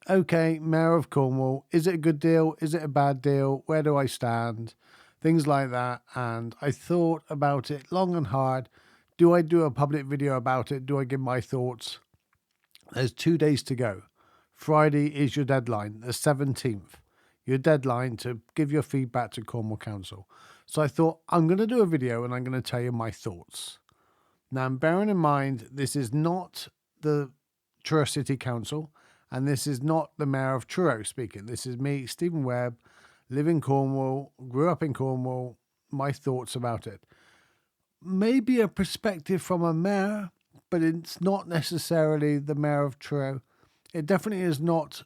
okay, Mayor of Cornwall, is it a good deal? Is it a bad deal? Where do I stand? Things like that. And I thought about it long and hard. Do I do a public video about it? Do I give my thoughts? There's 2 days to go. Friday is your deadline, the 17th. Your deadline to give your feedback to Cornwall Council. So I thought I'm going to do a video and I'm going to tell you my thoughts. Now, bearing in mind, this is not the Truro City Council and this is not the Mayor of Truro speaking. This is me, Stephen Webb, live in Cornwall, grew up in Cornwall, my thoughts about it. Maybe a perspective from a mayor, but it's not necessarily the Mayor of Truro. It definitely is not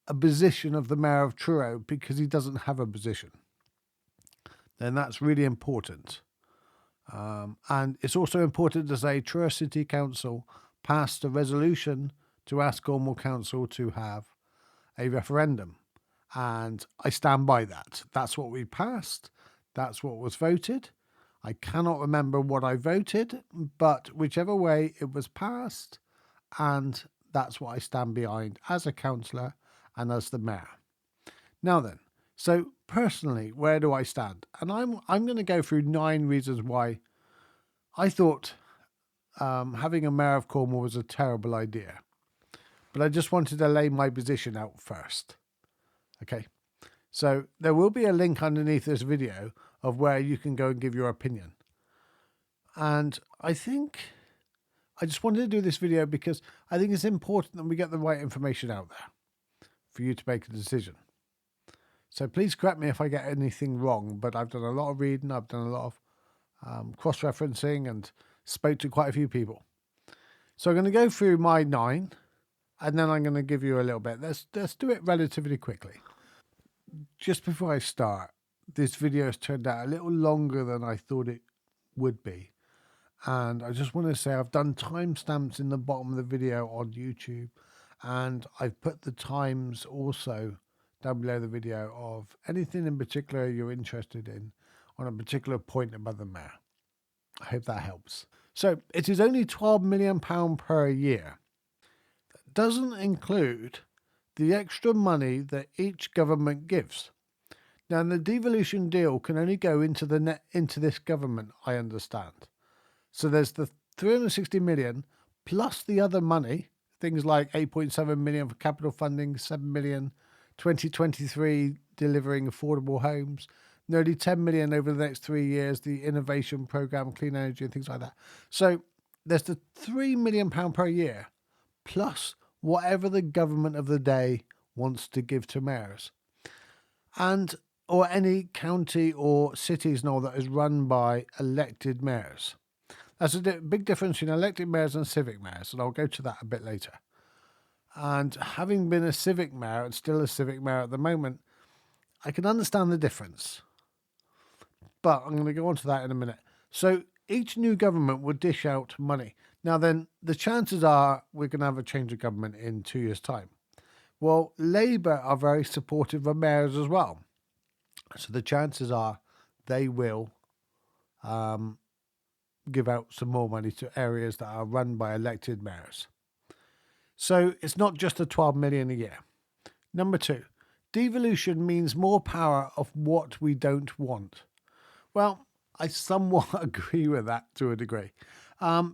a position of the Mayor of Truro because he doesn't have a position. Then that's really important. And it's also important to say Truro City Council passed a resolution to ask Cornwall Council to have a referendum. And I stand by that. That's what we passed. That's what was voted. I cannot remember what I voted, but whichever way it was passed, and that's what I stand behind as a councillor and as the mayor. Now then, so personally, where do I stand? And I'm going to go through 9 reasons why I thought having a Mayor of Cornwall was a terrible idea. But I just wanted to lay my position out first. Okay, so there will be a link underneath this video of where you can go and give your opinion. And I think I just wanted to do this video because I think it's important that we get the right information out there for you to make a decision. So please correct me if I get anything wrong, but I've done a lot of reading, I've done a lot of cross-referencing and spoke to quite a few people. So I'm going to go through my 9 and then I'm going to give you a little bit. Let's do it relatively quickly. Just before I start, this video has turned out a little longer than I thought it would be. And I just want to say I've done timestamps in the bottom of the video on YouTube, and I've put the times also down below the video of anything in particular you're interested in on a particular point about the mayor. I hope that helps. So it is only £12 million per year. That doesn't include the extra money that each government gives. Now, the devolution deal can only go into this government, I understand. So there's the 360 million plus the other money, things like 8.7 million for capital funding, 7 million 2023 delivering affordable homes, nearly 10 million over the next 3 years, the innovation program, clean energy and things like that. So there's the £3 million per year plus whatever the government of the day wants to give to mayors. And or any county or cities and all that is run by elected mayors. That's a big difference between elected mayors and civic mayors, and I'll go to that a bit later. And having been a civic mayor and still a civic mayor at the moment, I can understand the difference. But I'm going to go on to that in a minute. So each new government would dish out money. Now then, the chances are we're going to have a change of government in 2 years' time. Well, Labour are very supportive of mayors as well. So the chances are they will give out some more money to areas that are run by elected mayors. So it's not just the 12 million a year. Number 2, devolution means more power of what we don't want. Well, I somewhat agree with that to a degree.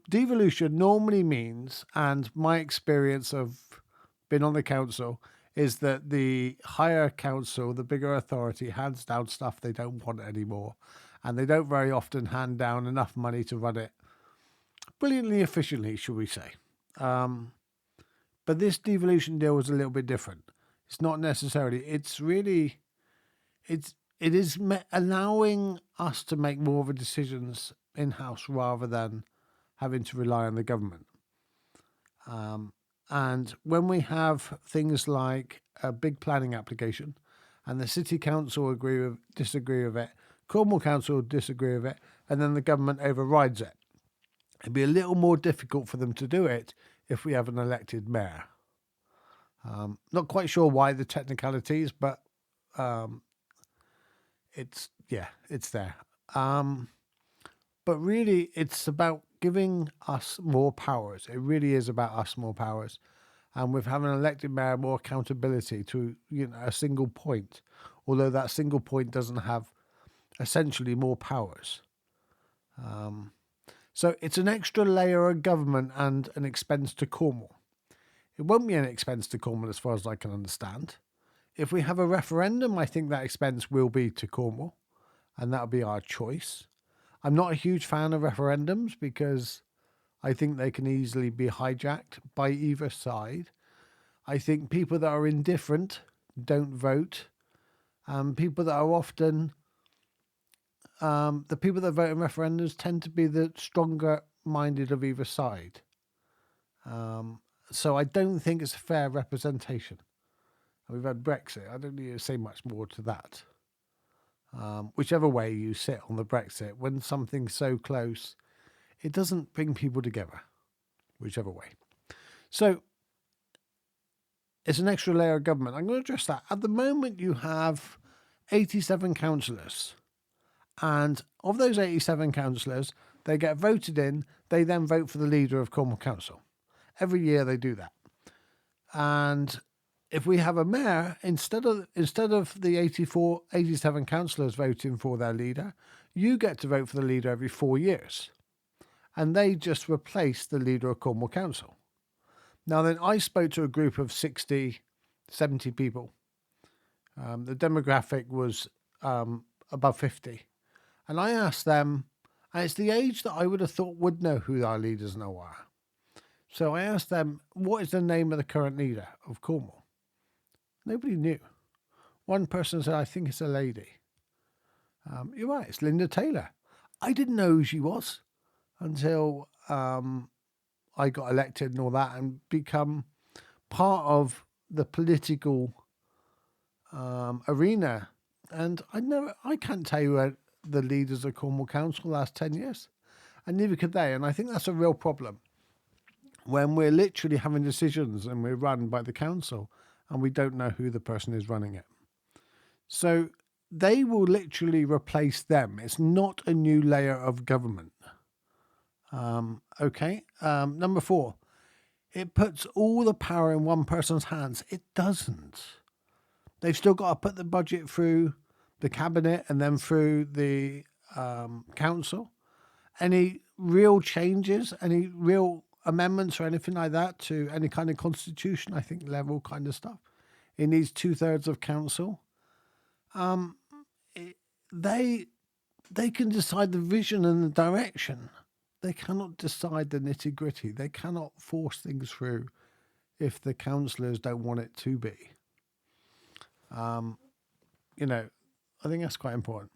Devolution normally means, and my experience of being on the council is that the higher council, the bigger authority, hands down stuff they don't want anymore. And they don't very often hand down enough money to run it brilliantly efficiently, shall we say. But this devolution deal was a little bit different. It's not necessarily, it's really, it is allowing us to make more of a decisions in-house rather than having to rely on the government. And when we have things like a big planning application and the city council disagree with it, Cornwall Council disagree with it, and then the government overrides it. It'd be a little more difficult for them to do it if we have an elected mayor. Not quite sure why the technicalities, but it's there. But really, it's about giving us more powers. It really is about us more powers. and with having an elected mayor more accountability to a single point, although that single point doesn't have essentially more powers. So it's an extra layer of government and an expense to Cornwall. It won't be an expense to Cornwall as far as I can understand. If we have a referendum, I think that expense will be to Cornwall, and that'll be our choice. I'm not a huge fan of referendums because I think they can easily be hijacked by either side. I think people that are indifferent don't vote. People that are often, the people that vote in referendums tend to be the stronger minded of either side. So I don't think it's a fair representation. We've had Brexit. I don't need to say much more to that. Whichever way you sit on the Brexit, when something's so close, it doesn't bring people together, whichever way. So it's an extra layer of government. I'm going to address that. At the moment, you have 87 councillors. And of those 87 councillors, they get voted in. They then vote for the leader of Cornwall Council. Every year they do that. And if we have a mayor, instead of the 87 councillors voting for their leader, you get to vote for the leader every 4 years. And they just replace the leader of Cornwall Council. Now then, I spoke to a group of 60, 70 people. The demographic was above 50. And I asked them, and it's the age that I would have thought would know who our leaders now are. So I asked them, what is the name of the current leader of Cornwall? Nobody knew. One person said, I think it's a lady. You're right, it's Linda Taylor. I didn't know who she was until I got elected and all that and become part of the political arena. And I can't tell you the leaders of Cornwall Council the last 10 years. And neither could they. And I think that's a real problem. When we're literally having decisions and we're run by the council and we don't know who the person is running it. So they will literally replace them. It's not a new layer of government. Number 4, it puts all the power in one person's hands. It doesn't. They've still got to put the budget through the cabinet and then through the council. Any real changes, any real amendments or anything like that to any kind of constitution, I think level kind of stuff, it needs 2/3 of council. They can decide the vision and the direction. They cannot decide the nitty gritty. They cannot force things through if the councillors don't want it to be. I think that's quite important.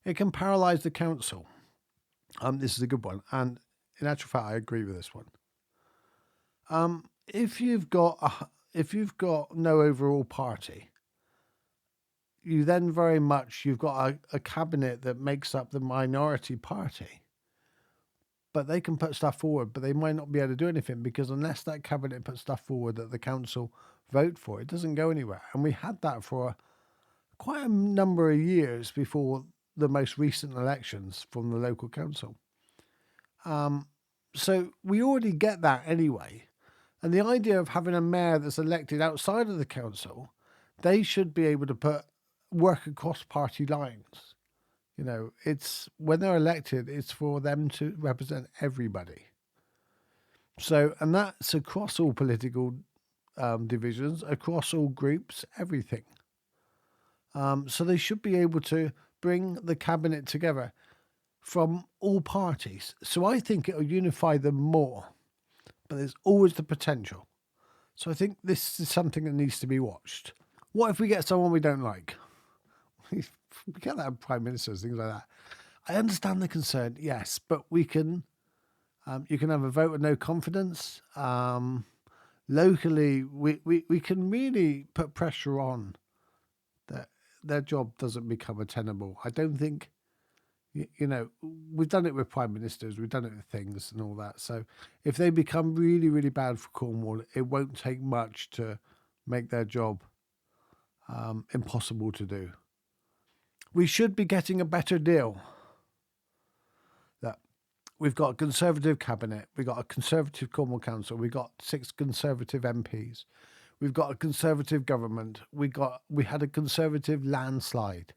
It can paralyse the council. This is a good one, and in actual fact, I agree with this one. If you've got no overall party, you then you've got a cabinet that makes up the minority party. But they can put stuff forward, but they might not be able to do anything because unless that cabinet puts stuff forward that the council vote for, it doesn't go anywhere. And we had that for quite a number of years before the most recent elections from the local council. So we already get that anyway. And the idea of having a mayor that's elected outside of the council, they should be able to work across party lines. It's when they're elected, it's for them to represent everybody. So, and that's across all political divisions, across all groups, everything. So they should be able to bring the cabinet together from all parties. So I think it'll unify them more, but there's always the potential. So I think this is something that needs to be watched. What if we get someone we don't like? We get that prime ministers, things like that. I understand the concern, yes, but we can. You can have a vote of no confidence. Locally, we can really put pressure on that their job doesn't become untenable. I don't think. We've done it with prime ministers, we've done it with things and all that. So if they become really, really bad for Cornwall, it won't take much to make their job impossible to do. We should be getting a better deal. we've got a Conservative cabinet, we've got a Conservative Cornwall council, we've got 6 Conservative MPs, we've got a Conservative government, we had a Conservative landslide,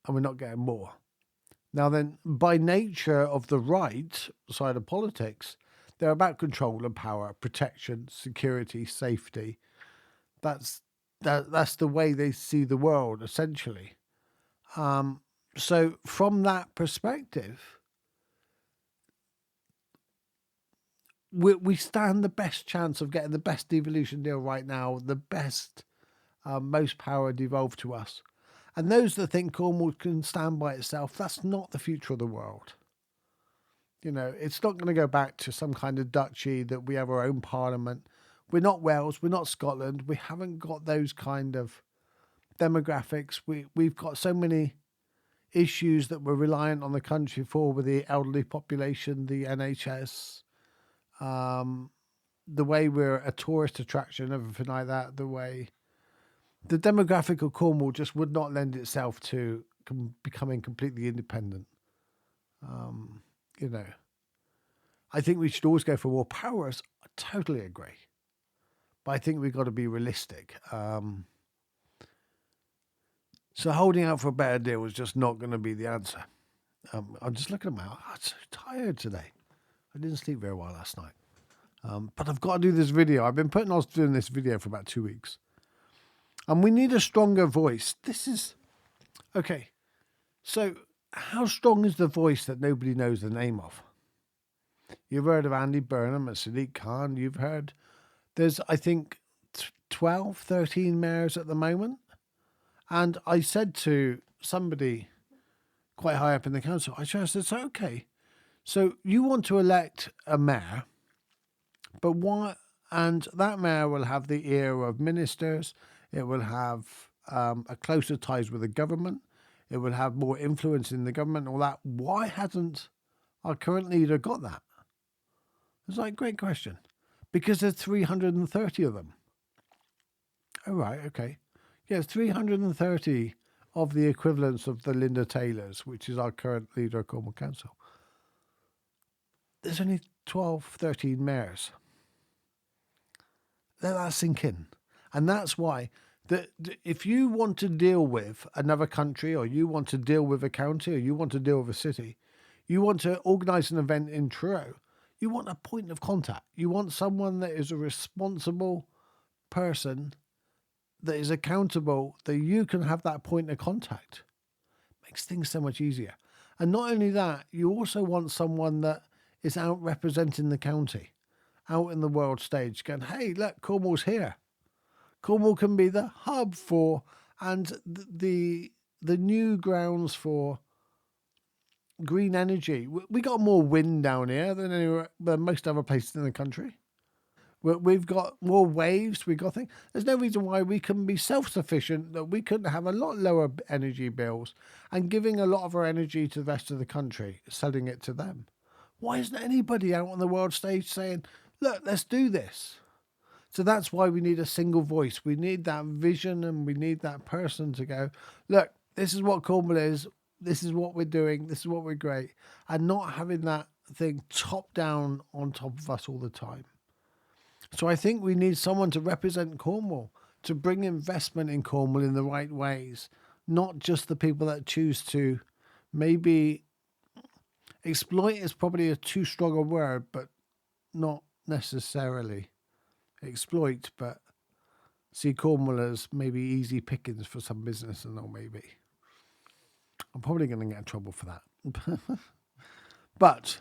and we're not getting more. Now then, by nature of the right side of politics, they're about control and power, protection, security, safety. That's the way they see the world, essentially. So from that perspective, we stand the best chance of getting the best devolution deal right now, the best, most power devolved to us. And those that think Cornwall can stand by itself, that's not the future of the world. You know, it's not going to go back to some kind of duchy that we have our own parliament. We're not Wales, we're not Scotland. We haven't got those kind of demographics. We've got so many issues that we're reliant on the country for, with the elderly population, the NHS, the way we're a tourist attraction, everything like that, the demographic of Cornwall just would not lend itself to becoming completely independent. You know, I think we should always go for more powers. I totally agree. But I think we've got to be realistic. So holding out for a better deal is just not going to be the answer. I'm just looking at my... I'm so tired today. I didn't sleep very well last night. But I've got to do this video. I've been putting off doing this video for about 2 weeks. And we need a stronger voice. This is... Okay. So how strong is the voice that nobody knows the name of? You've heard of Andy Burnham and Sadiq Khan. You've heard... There's, I think, 12, 13 mayors at the moment. And I said to somebody quite high up in the council, I said, so, okay, so you want to elect a mayor, but what? And that mayor will have the ear of ministers. It will have a closer ties with the government. It will have more influence in the government, all that. Why hasn't our current leader got that? It's like, great question. Because there's 330 of them. Oh, right, okay. Yes, 330 of the equivalents of the Linda Taylors, which is our current leader of Cornwall Council. There's only 12, 13 mayors. Let that sink in. And that's why if you want to deal with another country, or you want to deal with a county, or you want to deal with a city, you want to organise an event in Truro, you want a point of contact. You want someone that is a responsible person, that is accountable, that you can have that point of contact. Makes things so much easier. And not only that, you also want someone that is out representing the county, out in the world stage, going, hey, look, Cornwall's here. Cornwall can be the hub for, and the new grounds for green energy. We got more wind down here than most other places in the country. We've got more waves. We've got things. There's no reason why we couldn't be self-sufficient, that we couldn't have a lot lower energy bills and giving a lot of our energy to the rest of the country, selling it to them. Why isn't anybody out on the world stage saying, look, let's do this? So that's why we need a single voice. We need that vision, and we need that person to go, look, this is what Cornwall is. This is what we're doing. This is what we're great. And not having that thing top down on top of us all the time. So I think we need someone to represent Cornwall, to bring investment in Cornwall in the right ways, not just the people that choose to maybe exploit is probably a too strong a word, but not necessarily exploit, but see Cornwall as maybe easy pickings for some business, and all maybe. I'm probably going to get in trouble for that. But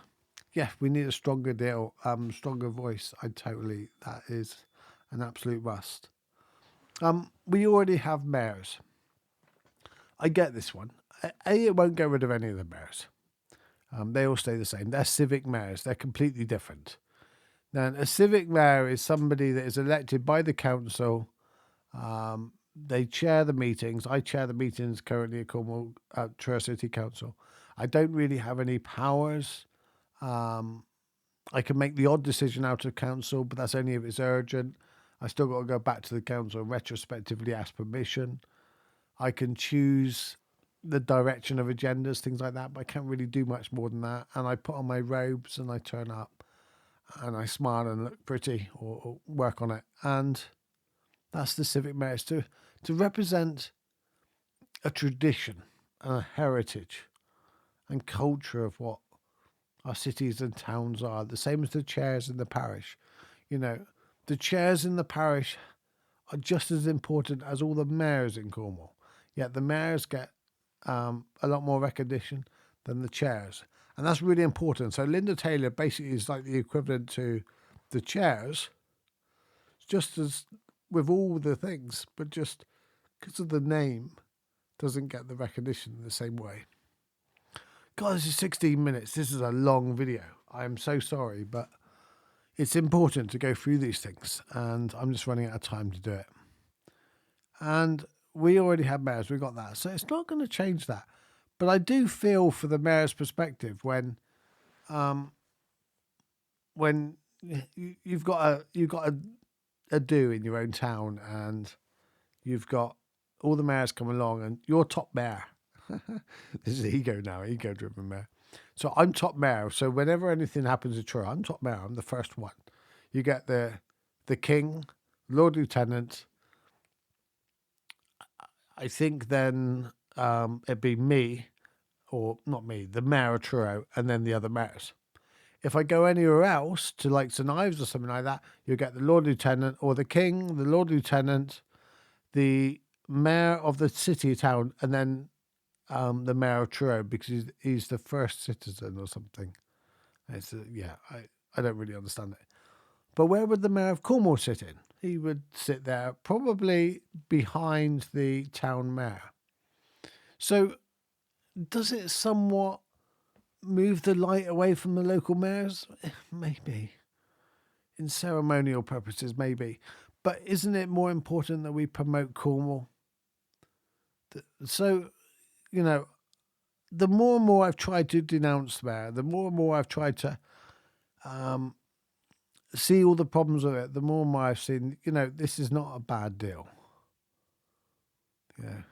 yeah, we need a stronger deal, stronger voice. That is an absolute must. We already have mayors. I get this one. It won't get rid of any of the mayors. They all stay the same. They're civic mayors. They're completely different. Now, a civic mayor is somebody that is elected by the council. They chair the meetings. I chair the meetings currently at Cornwall Truro City Council. I don't really have any powers. I can make the odd decision out of council, but that's only if it's urgent. I still got to go back to the council and retrospectively ask permission. I can choose the direction of agendas, things like that. But I can't really do much more than that. And I put on my robes and I turn up and I smile and look pretty or work on it. And that's the civic mayor, is to represent a tradition and a heritage and culture of what our cities and towns are, the same as the chairs in the parish. You know, the chairs in the parish are just as important as all the mayors in Cornwall. Yet the mayors get a lot more recognition than the chairs. And that's really important. So Linda Taylor basically is like the equivalent to the chairs, just as with all the things, but just because of the name, doesn't get the recognition in the same way. God, this is 16 minutes. This is a long video. I am so sorry, but it's important to go through these things, and I'm just running out of time to do it. And we already had mayors, we got that. So it's not going to change that. But I do feel for the mayor's perspective when you've got a do in your own town, and you've got all the mayors come along, and you're top mayor. This is ego now, ego-driven mayor. So I'm top mayor. So whenever anything happens in Truro, I'm top mayor. I'm the first one. You get the king, Lord Lieutenant. I think then it'd be me, or not me, the Mayor of Truro, and then the other mayors. If I go anywhere else to like St Ives or something like that, you get the Lord Lieutenant or the King, the Lord Lieutenant, the Mayor of the city town, and then the Mayor of Truro, because he's the first citizen or something. I don't really understand it. But where would the Mayor of Cornwall sit in? He would sit there, probably behind the town mayor. So does it somewhat move the light away from the local mayors? Maybe. In ceremonial purposes, maybe. But isn't it more important that we promote Cornwall? So, you know, the more and more I've tried to denounce the mayor, the more and more I've tried to see all the problems with it, the more and more I've seen, this is not a bad deal. Yeah.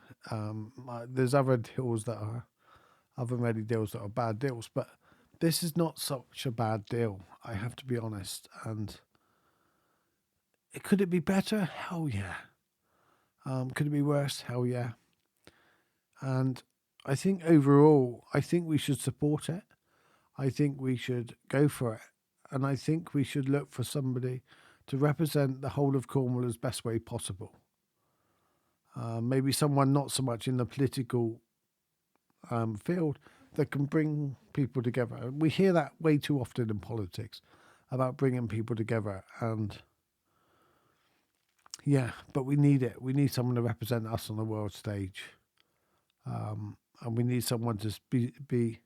There's other deals that are, other ready deals that are bad deals, but this is not such a bad deal, I have to be honest. And could it be better? Hell yeah. Could it be worse? Hell yeah. And I think overall, I think we should support it. I think we should go for it. And I think we should look for somebody to represent the whole of Cornwall as best way possible. Maybe someone not so much in the political field that can bring people together. We hear that way too often in politics about bringing people together. And yeah, but we need it. We need someone to represent us on the world stage. And we need someone to be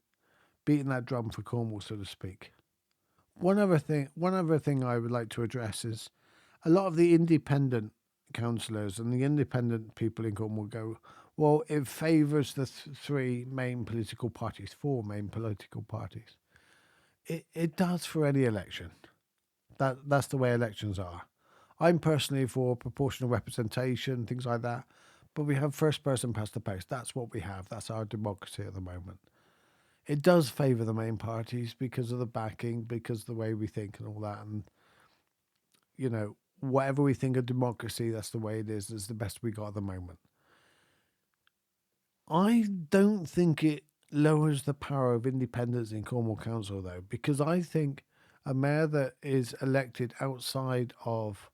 beating that drum for Cornwall, so to speak. One other thing I would like to address is a lot of the independent councillors and the independent people in Cornwall go, well, it favours the four main political parties. It does for any election. That's the way elections are. I'm personally for proportional representation, things like that. But we have first person past the post. That's what we have. That's our democracy at the moment. It does favour the main parties because of the backing, because of the way we think and all that. And, whatever we think of democracy, that's the way it is. It's the best we got at the moment. I don't think it lowers the power of independence in Cornwall Council, though, because I think a mayor that is elected outside of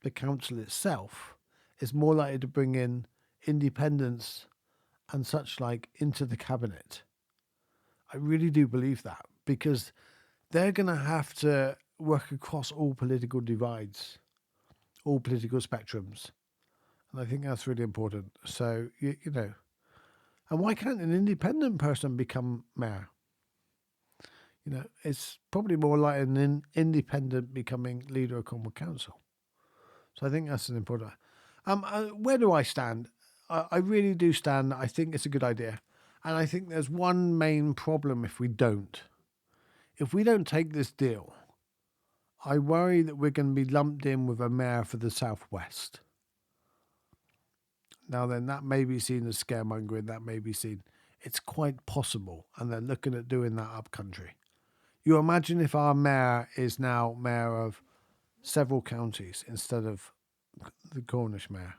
the council itself is more likely to bring in independence and such like into the cabinet. I really do believe that, because they're going to have to work across all political divides, all political spectrums. And I think that's really important. So, and why can't an independent person become mayor? It's probably more like an independent becoming leader of Cornwall Council. So I think that's an important. Where do I stand? I really do stand. I think it's a good idea. And I think there's one main problem if we don't. If we don't take this deal, I worry that we're going to be lumped in with a mayor for the Southwest. Now then, that may be seen as scaremongering, that may be seen. It's quite possible, and they're looking at doing that up country. You imagine if our mayor is now mayor of several counties instead of the Cornish mayor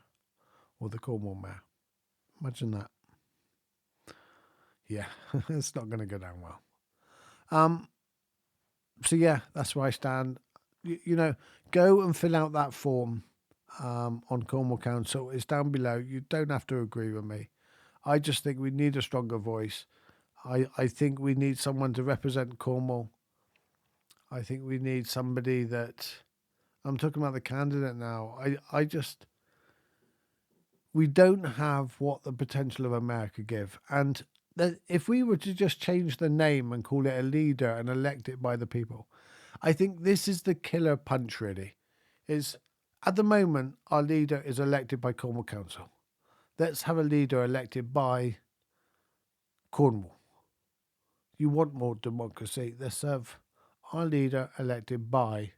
or the Cornwall mayor. Imagine that. Yeah, it's not going to go down well. So yeah, that's where I stand. You know, go and fill out that form on Cornwall Council. It's down below. You don't have to agree with me. I just think we need a stronger voice. I think we need someone to represent Cornwall. I think we need somebody that, I'm talking about the candidate now. We don't have what the potential of America could give. And that if we were to just change the name and call it a leader and elect it by the people, I think this is the killer punch really. Is at the moment our leader is elected by Cornwall Council. Let's have a leader elected by Cornwall. You want more democracy. Let's have our leader elected by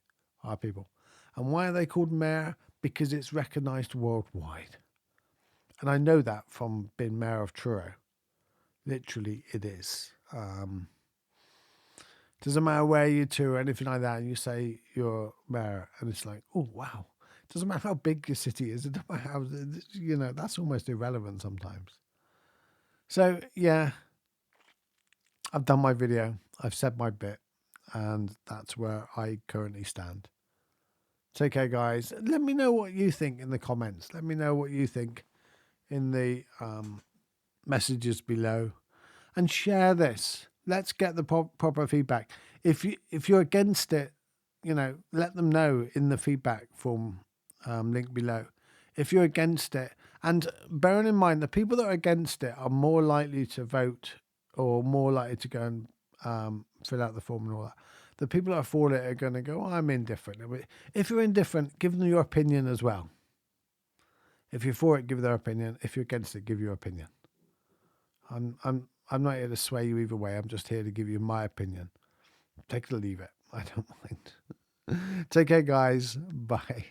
our people. And why are they called mayor? Because it's recognised worldwide. And I know that from being Mayor of Truro. Literally, it is. Doesn't matter where you to or anything like that, and you say you're mayor, and it's like, oh, wow. Doesn't matter how big your city is. It doesn't matter how, that's almost irrelevant sometimes. So, yeah, I've done my video. I've said my bit, and that's where I currently stand. Take care, guys. Let me know what you think in the comments. Let me know what you think in the messages below, and share this. Let's get the proper feedback. If you're against it, let them know in the feedback form link below. If you're against it, and bearing in mind the people that are against it are more likely to vote or more likely to go and fill out the form and all that. The people that are for it are going to go, I'm indifferent. If you're indifferent, give them your opinion as well. If you're for it, give their opinion. If you're against it, give your opinion. I'm not here to sway you either way. I'm just here to give you my opinion. Take it or leave it. I don't mind. Take care, guys. Bye.